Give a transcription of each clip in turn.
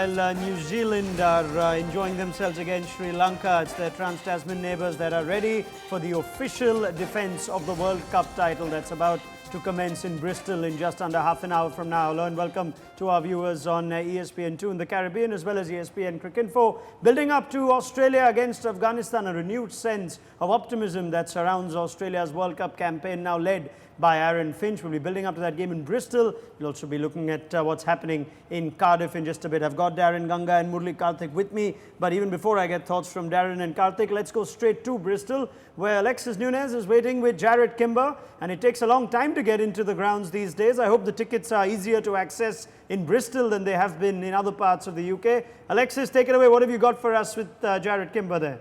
while New Zealand are enjoying themselves against Sri Lanka. It's their Trans-Tasman neighbours that are ready for the official defence of the World Cup title that's about to commence in Bristol in just under half an hour from now. Hello and welcome to our viewers on ESPN2 in the Caribbean as well as ESPN Cricinfo. Building up to Australia against Afghanistan, a renewed sense of optimism that surrounds Australia's World Cup campaign, now led by Aaron Finch. We'll be building up to that game in Bristol. We'll also be looking at what's happening in Cardiff in just a bit. I've got Darren, Ganga and Murli Karthik with me. But even before I get thoughts from Darren and Karthik, let's go straight to Bristol, where Alexis Nunez is waiting with Jared Kimber. And it takes a long time to get into the grounds these days. I hope the tickets are easier to access in Bristol than they have been in other parts of the UK. Alexis, take it away. What have you got for us with Jared Kimber there?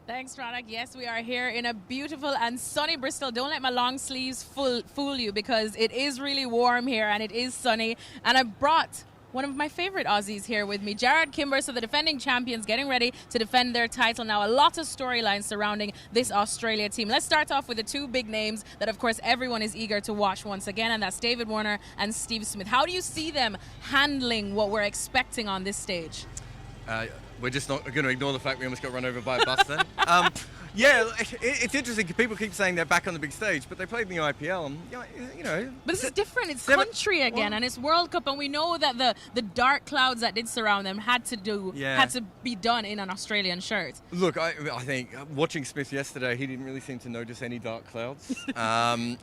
Thanks, Ranak. Yes, we are here in a beautiful and sunny Bristol. Don't let my long sleeves fool you, because it is really warm here and it is sunny. And I brought one of my favorite Aussies here with me, Jared Kimber. So the defending champions getting ready to defend their title now. A lot of storylines surrounding this Australia team. Let's start off with the two big names that, of course, everyone is eager to watch once again, and that's David Warner and Steve Smith. How do you see them handling what we're expecting on this stage? We're just not going to ignore the fact we almost got run over by a bus then. Yeah, it's interesting because people keep saying they're back on the big stage, but they played in the IPL and, you know... But this is different. It's country again, and it's World Cup, and we know that the dark clouds that did surround them had to be done in an Australian shirt. Look, I think watching Smith yesterday, he didn't really seem to notice any dark clouds.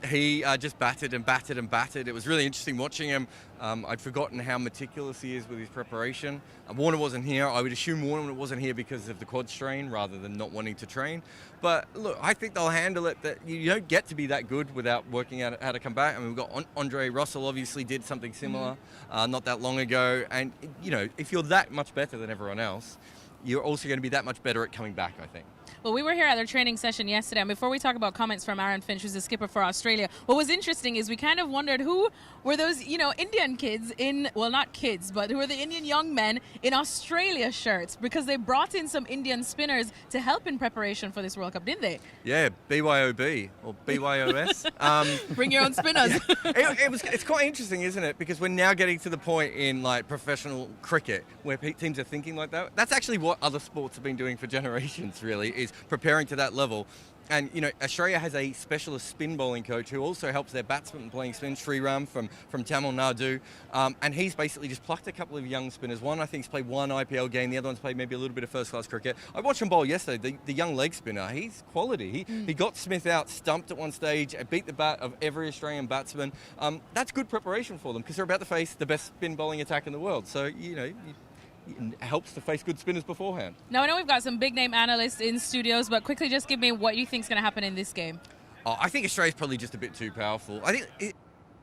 He just batted and batted and batted. It was really interesting watching him. I'd forgotten how meticulous he is with his preparation. Warner wasn't here. I would assume Warner wasn't here because of the quad strain rather than not wanting to train. But look, I think they'll handle it. That you don't get to be that good without working out how to come back. I mean, we've got Andre Russell obviously did something similar not that long ago. And, you know, if you're that much better than everyone else, you're also going to be that much better at coming back, I think. Well, we were here at their training session yesterday, and before we talk about comments from Aaron Finch, who's the skipper for Australia, what was interesting is we kind of wondered who were those, you know, Indian kids in, well, not kids, but who were the Indian young men in Australia shirts, because they brought in some Indian spinners to help in preparation for this World Cup, didn't they? Yeah, BYOB or BYOS. Bring your own spinners. It's quite interesting, isn't it? Because we're now getting to the point in like professional cricket where teams are thinking like that. That's actually what other sports have been doing for generations, really, is preparing to that level. And, you know, Australia has a specialist spin bowling coach who also helps their batsmen playing spin, Sriram from Tamil Nadu. And he's basically just plucked a couple of young spinners. One, I think, has played one IPL game. The other one's played maybe a little bit of first-class cricket. I watched him bowl yesterday, the young leg spinner. He's quality. He got Smith out, stumped at one stage, beat the bat of every Australian batsman. That's good preparation for them because they're about to face the best spin bowling attack in the world. So, you know... It helps to face good spinners beforehand. Now, I know we've got some big-name analysts in studios, but quickly just give me what you think is going to happen in this game. I think Australia's probably just a bit too powerful. I think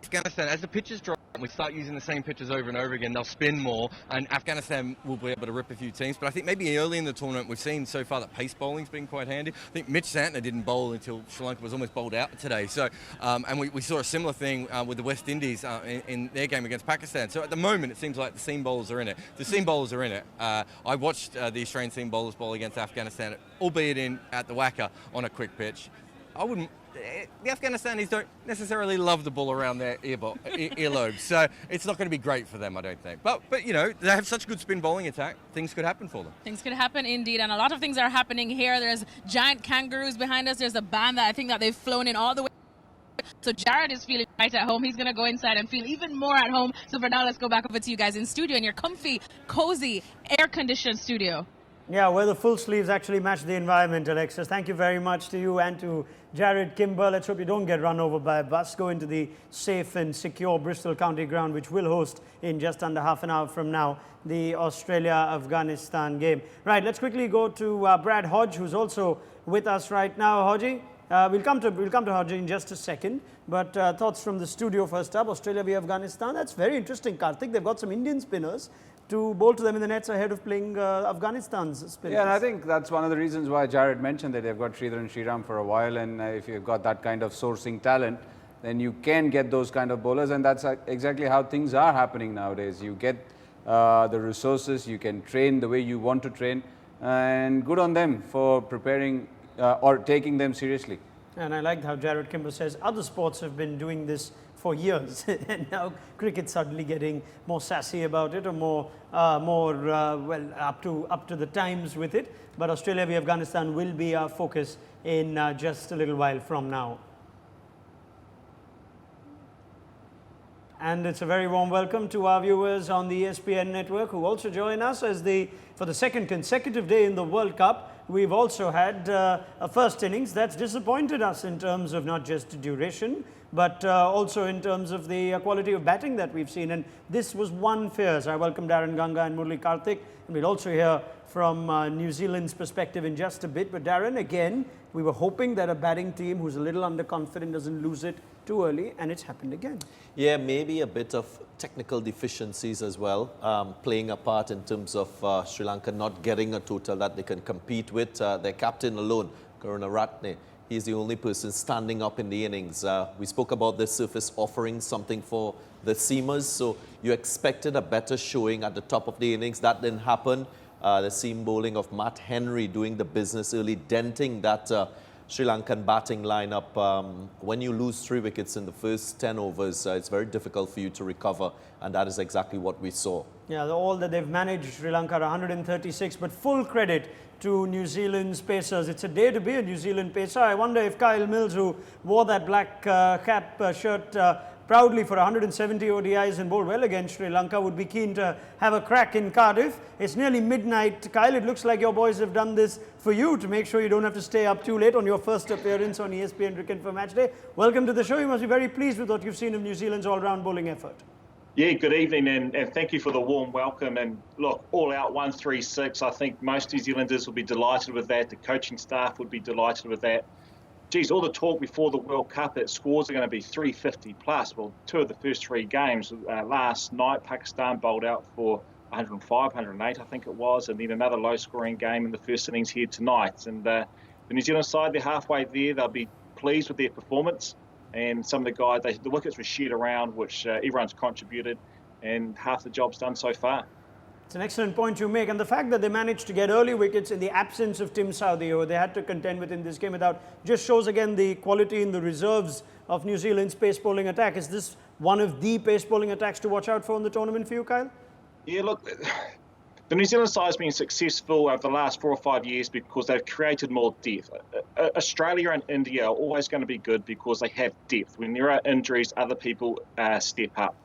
Afghanistan, as the pitches drop, we start using the same pitches over and over again, they'll spin more, and Afghanistan will be able to rip a few teams. But I think maybe early in the tournament, we've seen so far that pace bowling's been quite handy. I think Mitch Santner didn't bowl until Sri Lanka was almost bowled out today. So, and we saw a similar thing with the West Indies in their game against Pakistan. So at the moment, it seems like the seam bowlers are in it. The seam bowlers are in it. I watched the Australian seam bowlers bowl against Afghanistan, albeit at the Wacker on a quick pitch. The Afghanistan don't necessarily love the ball around their earlobes, so it's not going to be great for them, I don't think. But you know, they have such good spin bowling attack, things could happen for them. Things could happen indeed, and a lot of things are happening here. There's giant kangaroos behind us. There's a band that I think that they've flown in all the way. So Jared is feeling right at home. He's going to go inside and feel even more at home. So for now, let's go back over to you guys in studio in your comfy, cozy, air-conditioned studio. Yeah, where the full sleeves actually match the environment, Alexis. Thank you very much to you and to Jared Kimber. Let's hope you don't get run over by a bus. Go into the safe and secure Bristol County Ground, which will host in just under half an hour from now the Australia-Afghanistan game. Right, let's quickly go to Brad Hodge, who's also with us right now. Hodgie, we'll come to Hodgie in just a second. But thoughts from the studio first up. Australia v Afghanistan. That's very interesting, Karthik. They've got some Indian spinners to bowl to them in the nets ahead of playing Afghanistan's spinners. Yeah, and I think that's one of the reasons why Jared mentioned that they've got Sridhar and Sriram for a while, and if you've got that kind of sourcing talent, then you can get those kind of bowlers, and that's exactly how things are happening nowadays. You get the resources, you can train the way you want to train, and good on them for preparing or taking them seriously. And I like how Jared Kimber says other sports have been doing this for years, and now cricket's suddenly getting more sassy about it, or more well up to the times with it. But Australia v Afghanistan will be our focus in just a little while from now. And it's a very warm welcome to our viewers on the ESPN network who also join us as for the second consecutive day in the World Cup. We've also had a first innings that's disappointed us in terms of not just duration, but also in terms of the quality of batting that we've seen. And this was one fears. I welcome Darren Ganga and Murli Karthik. And we'll also hear from New Zealand's perspective in just a bit. But Darren, again, we were hoping that a batting team who's a little underconfident doesn't lose it too early, and it's happened again. Yeah, maybe a bit of technical deficiencies as well, playing a part in terms of Sri Lanka not getting a total that they can compete with. Their captain alone, Karunaratne, he's the only person standing up in the innings. We spoke about this surface offering something for the seamers, so you expected a better showing at the top of the innings. That didn't happen. The seam bowling of Matt Henry doing the business early, denting that Sri Lankan batting lineup. When you lose 3 wickets in the first 10 overs, it's very difficult for you to recover, and that is exactly what we saw. Yeah, all that they've managed, Sri Lanka 136, but full credit to New Zealand's pacers. It's a day to be a New Zealand pacer. I wonder if Kyle Mills, who wore that black cap shirt proudly for 170 ODIs and bowled well against Sri Lanka, would be keen to have a crack in Cardiff. It's nearly midnight. Kyle, it looks like your boys have done this for you to make sure you don't have to stay up too late on your first appearance on ESPN Cricinfo Match Day. Welcome to the show. You must be very pleased with what you've seen of New Zealand's all-round bowling effort. Yeah, good evening, and thank you for the warm welcome. And look, all out 136. I think most New Zealanders will be delighted with that. The coaching staff would be delighted with that. Geez, all the talk before the World Cup that scores are going to be 350 plus. Well, 2 of the first 3 games. Last night, Pakistan bowled out for 105, 108, I think it was, and then another low-scoring game in the first innings here tonight. And the New Zealand side, they're halfway there. They'll be pleased with their performance. And some of the guys, the wickets were shared around, which everyone's contributed, and half the job's done so far. It's an excellent point you make, and the fact that they managed to get early wickets in the absence of Tim Southee, who they had to contend with in this game without, just shows again the quality in the reserves of New Zealand's pace bowling attack. Is this one of the pace bowling attacks to watch out for in the tournament for you, Kyle? Yeah, look, the New Zealand side has been successful over the last 4 or 5 years because they've created more depth. Australia and India are always going to be good because they have depth. When there are injuries, other people step up.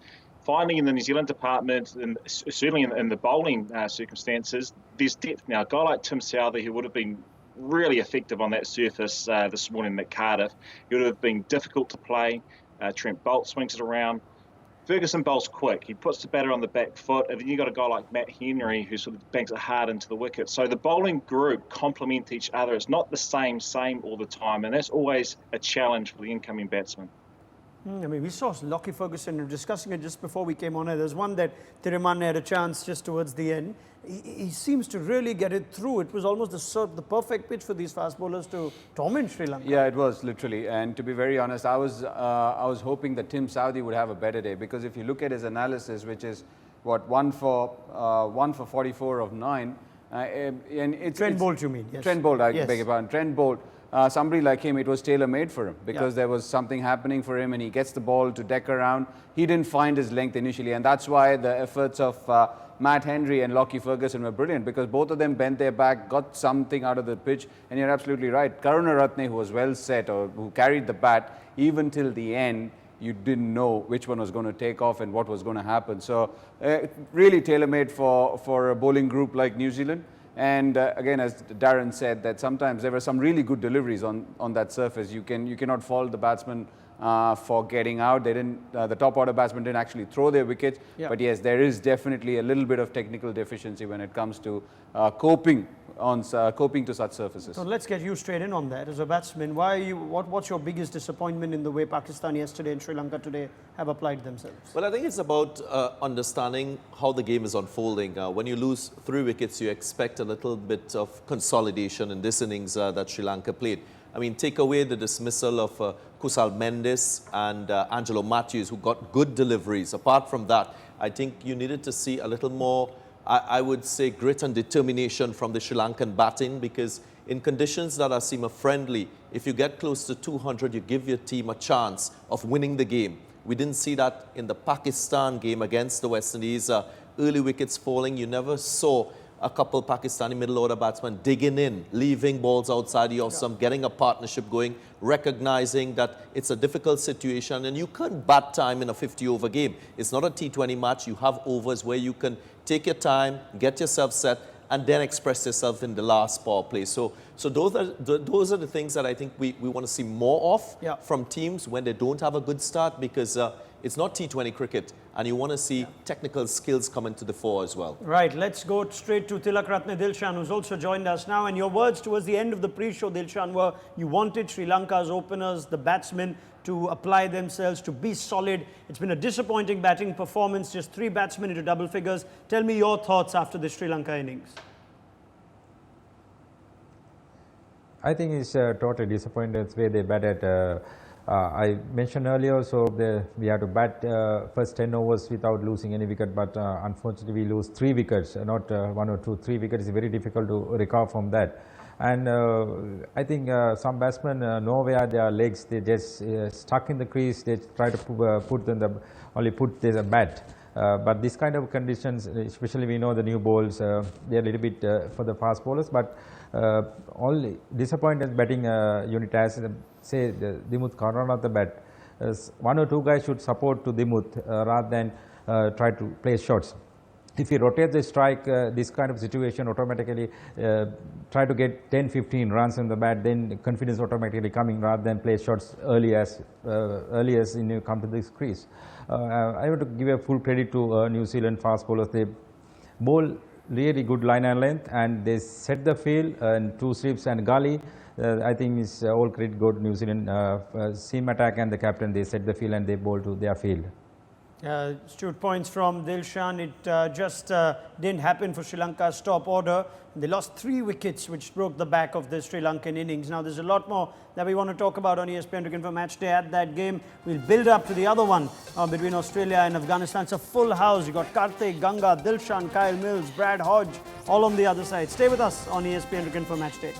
Finally, in the New Zealand department, and certainly in the bowling circumstances, there's depth now. A guy like Tim Southee, who would have been really effective on that surface this morning at Cardiff, he would have been difficult to play. Trent Boult swings it around. Ferguson bowls quick. He puts the batter on the back foot, and then you've got a guy like Matt Henry who sort of banks it hard into the wicket. So the bowling group complement each other. It's not the same all the time, and that's always a challenge for the incoming batsman. I mean, we saw Lockie Ferguson discussing it just before we came on air. There's one that Tirimanne had a chance just towards the end. He seems to really get it through. It was almost the perfect pitch for these fast bowlers to torment Sri Lanka. Yeah, it was literally. And to be very honest, I was hoping that Tim Southee would have a better day, because if you look at his analysis, which is what 1 for 44 of 9, and it's Trent Boult, you mean? Yes. Trent Boult, I beg your pardon. Trent Boult. Somebody like him, it was tailor-made for him because there was something happening for him, and he gets the ball to deck around. He didn't find his length initially, and that's why the efforts of Matt Henry and Lockie Ferguson were brilliant, because both of them bent their back, got something out of the pitch, and you're absolutely right. Karunaratne, who was well set, or who carried the bat, even till the end, you didn't know which one was going to take off and what was going to happen. So really tailor-made for a bowling group like New Zealand. And again, as Darren said, that sometimes there were some really good deliveries on that surface. You cannot fault the batsman for getting out. They didn't. The top order batsmen didn't actually throw their wickets. Yeah. But yes, there is definitely a little bit of technical deficiency when it comes to coping to such surfaces. So let's get you straight in on that. As a batsman, what's your biggest disappointment in the way Pakistan yesterday and Sri Lanka today have applied themselves? Well, I think it's about understanding how the game is unfolding. When you lose 3 wickets, you expect a little bit of consolidation in this innings that Sri Lanka played. I mean, take away the dismissal of Kusal Mendes and Angelo Matthews, who got good deliveries. Apart from that, I think you needed to see a little more, I would say, grit and determination from the Sri Lankan batting, because in conditions that are seem friendly, if you get close to 200, you give your team a chance of winning the game. We didn't see that in the Pakistan game against the West Indies. Early wickets falling, you never saw a couple Pakistani middle order batsmen digging in, leaving balls outside the off stump, getting a partnership going, recognizing that it's a difficult situation and you can't bat time in a 50-over game. It's not a T20 match. You have overs where you can take your time, get yourself set, and then express yourself in the last power play. So those are the things that I think we want to see more of from teams when they don't have a good start, because it's not T20 cricket, and you want to see technical skills coming to the fore as well. Right, let's go straight to Tilak Ratne Dilshan, who's also joined us now. And your words towards the end of the pre-show, Dilshan, were you wanted Sri Lanka's openers, the batsmen, to apply themselves, to be solid. It's been a disappointing batting performance, just 3 batsmen into double figures. Tell me your thoughts after the Sri Lanka innings. I think it's totally disappointing the way they batted. I mentioned earlier, so we had to bat first 10 overs without losing any wicket, but unfortunately we lose 3 wickets, not 1 or 2, 3 wickets. It's very difficult to recover from that. And I think some batsmen know where their legs, they just stuck in the crease, they try to put their bat. But this kind of conditions, especially we know the new bowls, they're a little bit for the fast bowlers, but all disappointed batting unit, as say Dimuth Karnal at the bat. 1 or 2 guys should support to Dimuth rather than try to play shots. If you rotate the strike, this kind of situation automatically try to get 10-15 runs in the bat, then confidence automatically coming rather than play shots early as you come to this crease. I want to give a full credit to New Zealand fast bowlers. They bowl really good line and length, and they set the field and 2 slips and gully. I think it's all credit go to New Zealand seam attack and the captain. They set the field and they bowl to their field. Astute points from Dilshan. It just didn't happen for Sri Lanka's top order. They lost 3 wickets, which broke the back of the Sri Lankan innings. Now, there's a lot more that we want to talk about on ESPN Cricinfo Match Day. At that game, we'll build up to the other one between Australia and Afghanistan. It's a full house. You've got Karthik, Ganga, Dilshan, Kyle Mills, Brad Hodge, all on the other side. Stay with us on ESPN Cricinfo Match Day.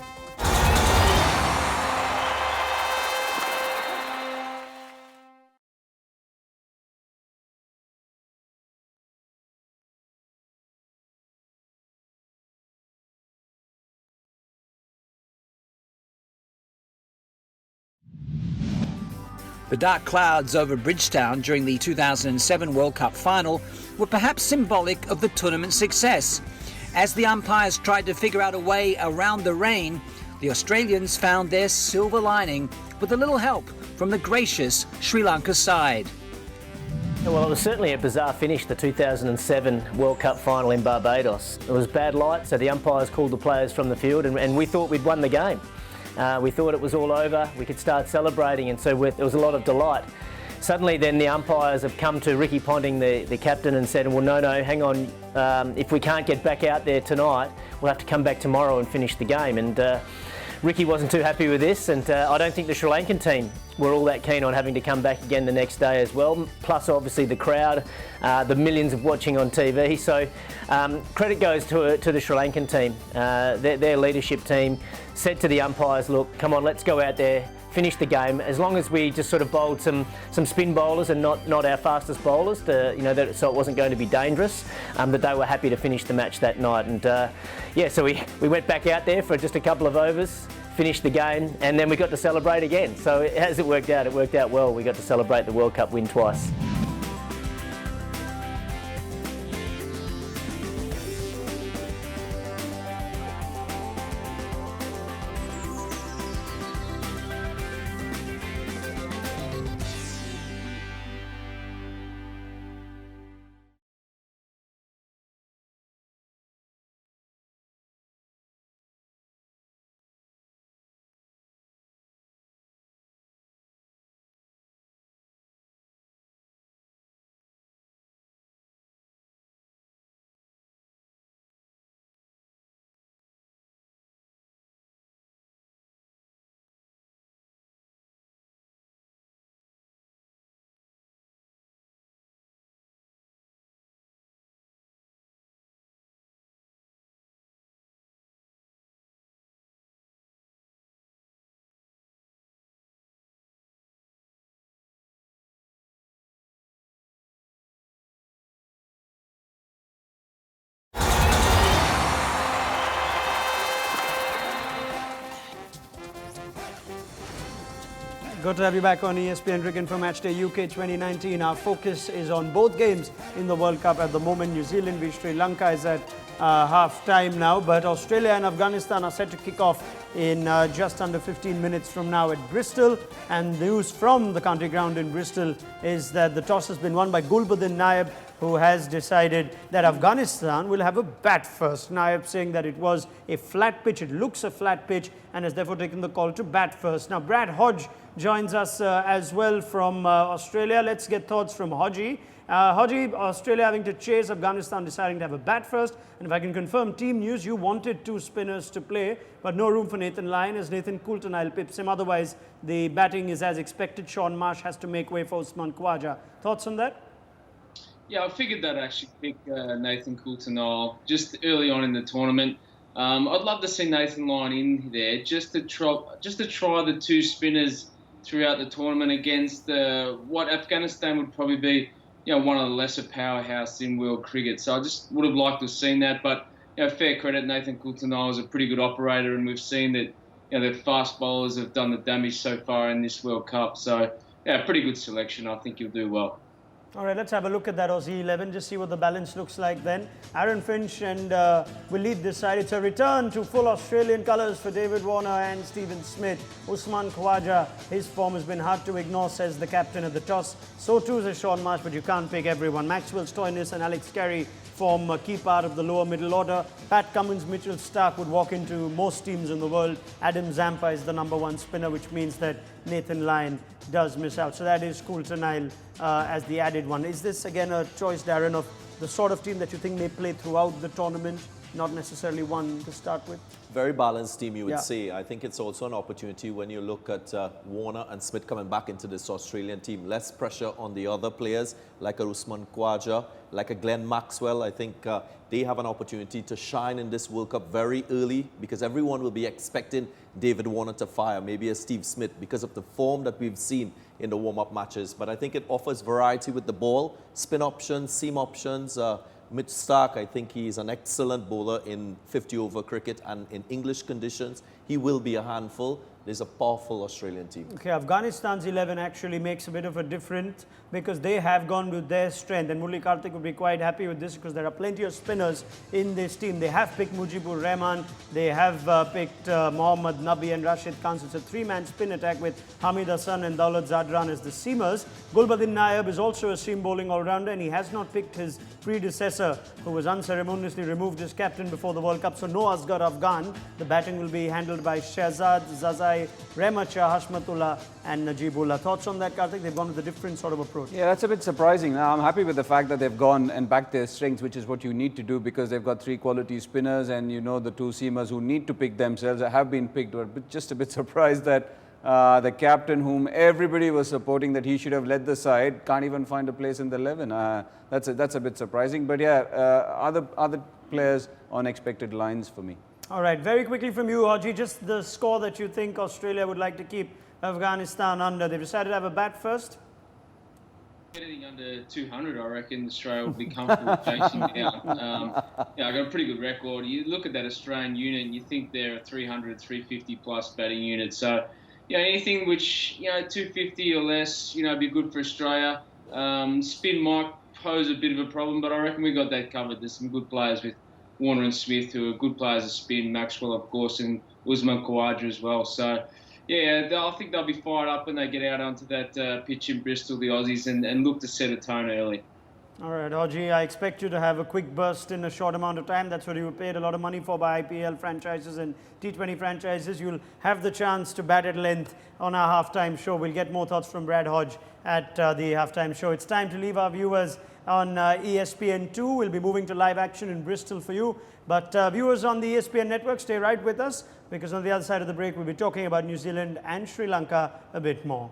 The dark clouds over Bridgetown during the 2007 World Cup final were perhaps symbolic of the tournament's success. As the umpires tried to figure out a way around the rain, the Australians found their silver lining with a little help from the gracious Sri Lanka side. Well, it was certainly a bizarre finish, the 2007 World Cup final in Barbados. It was bad light, so the umpires called the players from the field, and we thought we'd won the game. We thought it was all over, we could start celebrating, and so there was a lot of delight. Suddenly then the umpires have come to Ricky Ponting, the captain, and said, well, no, hang on, if we can't get back out there tonight, we'll have to come back tomorrow and finish the game. And Ricky wasn't too happy with this, and I don't think the Sri Lankan team were all that keen on having to come back again the next day as well, plus obviously the crowd, the millions of watching on TV. So credit goes to the Sri Lankan team. Their leadership team said to the umpires, look, come on, let's go out there, finish the game. As long as we just sort of bowled some spin bowlers and not our fastest bowlers, so it wasn't going to be dangerous, that they were happy to finish the match that night. And so we went back out there for just a couple of overs, finished the game, and then we got to celebrate again. So as it worked out well. We got to celebrate the World Cup win twice. Good to have you back on ESPN Cricinfo Matchday UK 2019. Our focus is on both games in the World Cup at the moment. New Zealand v Sri Lanka is at half-time now, but Australia and Afghanistan are set to kick off in just under 15 minutes from now at Bristol. And news from the country ground in Bristol is that the toss has been won by Gulbuddin Naib, who has decided that Afghanistan will have a bat first. Naib saying that it was a flat pitch, it looks a flat pitch, and has therefore taken the call to bat first. Now, Brad Hodge joins us as well from Australia. Let's get thoughts from Hodgie. Hodgie, Australia having to chase, Afghanistan deciding to have a bat first. And if I can confirm team news, you wanted two spinners to play, but no room for Nathan Lyon as Nathan Coulter-Nile pips him. Otherwise, the batting is as expected. Sean Marsh has to make way for Usman Khawaja. Thoughts on that? Yeah, I figured they'd actually pick Nathan Coulter-Nile just early on in the tournament. I'd love to see Nathan Lyon in there just to try the two spinners throughout the tournament against what Afghanistan would probably be, one of the lesser powerhouses in world cricket. So I just would have liked to have seen that. But fair credit, Nathan Coulter-Nile is a pretty good operator, and we've seen that their fast bowlers have done the damage so far in this World Cup. So pretty good selection. I think he'll do well. All right, let's have a look at that Aussie 11, just see what the balance looks like then. Aaron Finch and will lead this side. It's a return to full Australian colours for David Warner and Stephen Smith. Usman Khawaja, his form has been hard to ignore, says the captain of the toss. So too says Sean Marsh, but you can't pick everyone. Maxwell Stoinis and Alex Carey form a key part of the lower middle order. Pat Cummins, Mitchell Starc would walk into most teams in the world. Adam Zampa is the #1 spinner, which means that Nathan Lyon does miss out. So that is Coulter-Nile as the added one. Is this again a choice, Darren, of the sort of team that you think may play throughout the tournament, not necessarily one to start with? Very balanced team, you would say. I think it's also an opportunity when you look at Warner and Smith coming back into this Australian team. Less pressure on the other players, like a Usman Khawaja, like a Glenn Maxwell. I think they have an opportunity to shine in this World Cup very early, because everyone will be expecting David Warner to fire, maybe a Steve Smith, because of the form that we've seen in the warm-up matches. But I think it offers variety with the ball, spin options, seam options. Mitch Starc, I think he's an excellent bowler in 50-over cricket, and in English conditions, he will be a handful. There's a powerful Australian team. Okay, Afghanistan's 11 actually makes a bit of a difference because they have gone with their strength, and Murali Karthik would be quite happy with this because there are plenty of spinners in this team. They have picked Mujibur Rahman, they have picked Mohammad Nabi and Rashid Khan. So it's a three-man spin attack with Hamid Hassan and Daulat Zadran as the seamers. Gulbuddin Naib is also a seam bowling all-rounder, and he has not picked his predecessor, who was unceremoniously removed as captain before the World Cup. So no Asghar Afghan. The batting will be handled by Shahzad, Zazai, Rehmat-Shah, Hashmatullah and Najibullah. Thoughts on that, Karthik? They've gone with a different sort of approach. Yeah, that's a bit surprising. Now, I'm happy with the fact that they've gone and backed their strengths, which is what you need to do, because they've got three quality spinners, and the two seamers who need to pick themselves have been picked. But just a bit surprised that the captain, whom everybody was supporting that he should have led the side, can't even find a place in the 11. That's a bit surprising. But yeah, other players on expected lines for me. All right, very quickly from you, Haji, just the score that you think Australia would like to keep Afghanistan under. They've decided to have a bat first. Anything under 200, I reckon Australia will be comfortable chasing down. I got a pretty good record. You look at that Australian unit, and you think they're a 300, 350 plus batting unit. So, anything which 250 or less, be good for Australia. Spin might pose a bit of a problem, but I reckon we got that covered. There's some good players with Warner and Smith, who are good players of spin, Maxwell, of course, and Usman Khawaja as well. So, I think they'll be fired up when they get out onto that pitch in Bristol, the Aussies, and look to set a tone early. All right, Haji, I expect you to have a quick burst in a short amount of time. That's what you were paid a lot of money for by IPL franchises and T20 franchises. You'll have the chance to bat at length on our halftime show. We'll get more thoughts from Brad Hodge at the halftime show. It's time to leave our viewers on ESPN2. We'll be moving to live action in Bristol for you. But viewers on the ESPN network, stay right with us, because on the other side of the break, we'll be talking about New Zealand and Sri Lanka a bit more.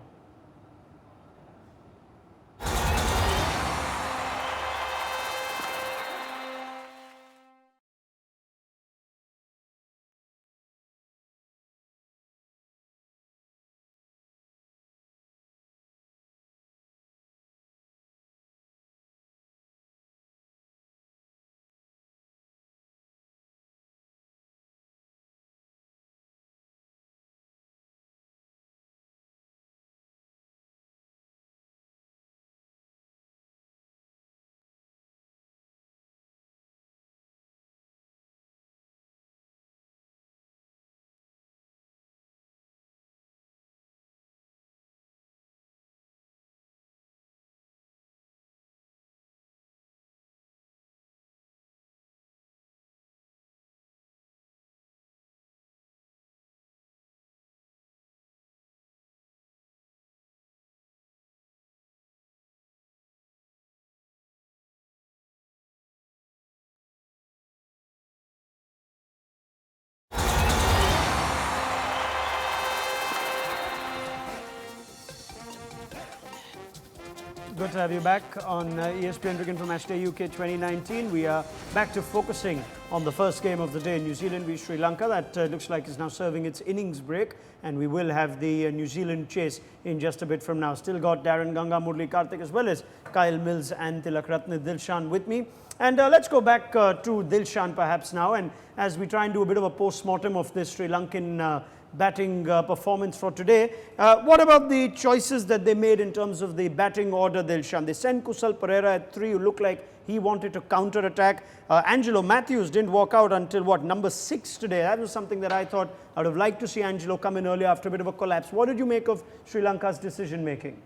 Good to have you back on ESPN Cricket for Matchday UK 2019. We are back to focusing on the first game of the day, New Zealand v Sri Lanka. That looks like is now serving its innings break, and we will have the New Zealand chase in just a bit from now. Still got Darren Ganga, Murli Karthik, as well as Kyle Mills and Tilakratne Dilshan with me. And let's go back to Dilshan perhaps now, and as we try and do a bit of a post-mortem of this Sri Lankan batting performance for today. What about the choices that they made in terms of the batting order, Dilshan? They sent Kusal Perera at 3, who looked like he wanted to counter-attack. Angelo Matthews didn't walk out until, what, number 6 today. That was something that I thought I would have liked to see Angelo come in earlier after a bit of a collapse. What did you make of Sri Lanka's decision-making?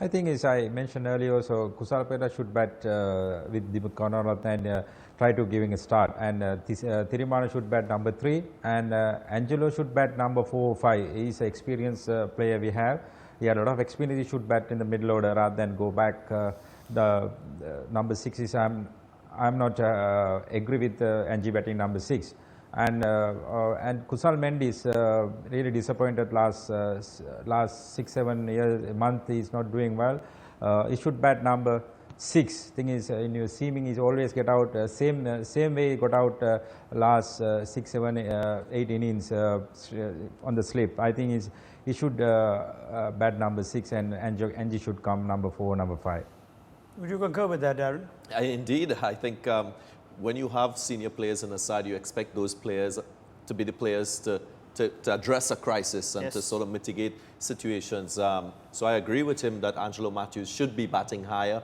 I think, as I mentioned earlier, so Kusal Perera should bat with Dimuth Karunaratne and try to giving a start. And Thirimana should bat number 3, and Angelo should bat number 4 or 5. He's an experienced player we have. He had a lot of experience. He should bat in the middle order rather than go back. The number 6 is I'm not agree with Angie batting number 6. And Kusal Mendes really disappointed last 6-7 years month. He's not doing well. He should bat number 6. Thing is, in your seaming, he's always get out same way he got out last 6, 7, 8 innings on the slip. I think he should bat number 6, and Angie should come number 4, number 5. Would you concur with that, Darren? Indeed, I think when you have senior players in the side, you expect those players to be the players to address a crisis and to sort of mitigate situations. So I agree with him that Angelo Matthews should be batting higher.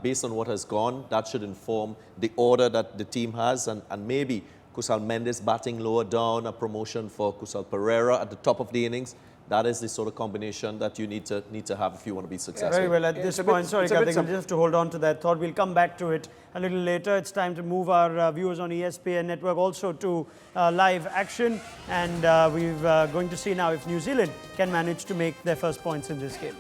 Based on what has gone, that should inform the order that the team has, and maybe Kusal Mendes batting lower down, a promotion for Kusal Perera at the top of the innings. That is the sort of combination that you need to have if you want to be successful. Very well. At this point, sorry, Karthik, we'll just have to hold on to that thought. We'll come back to it a little later. It's time to move our viewers on ESPN Network also to live action, and we're going to see now if New Zealand can manage to make their first points in this game.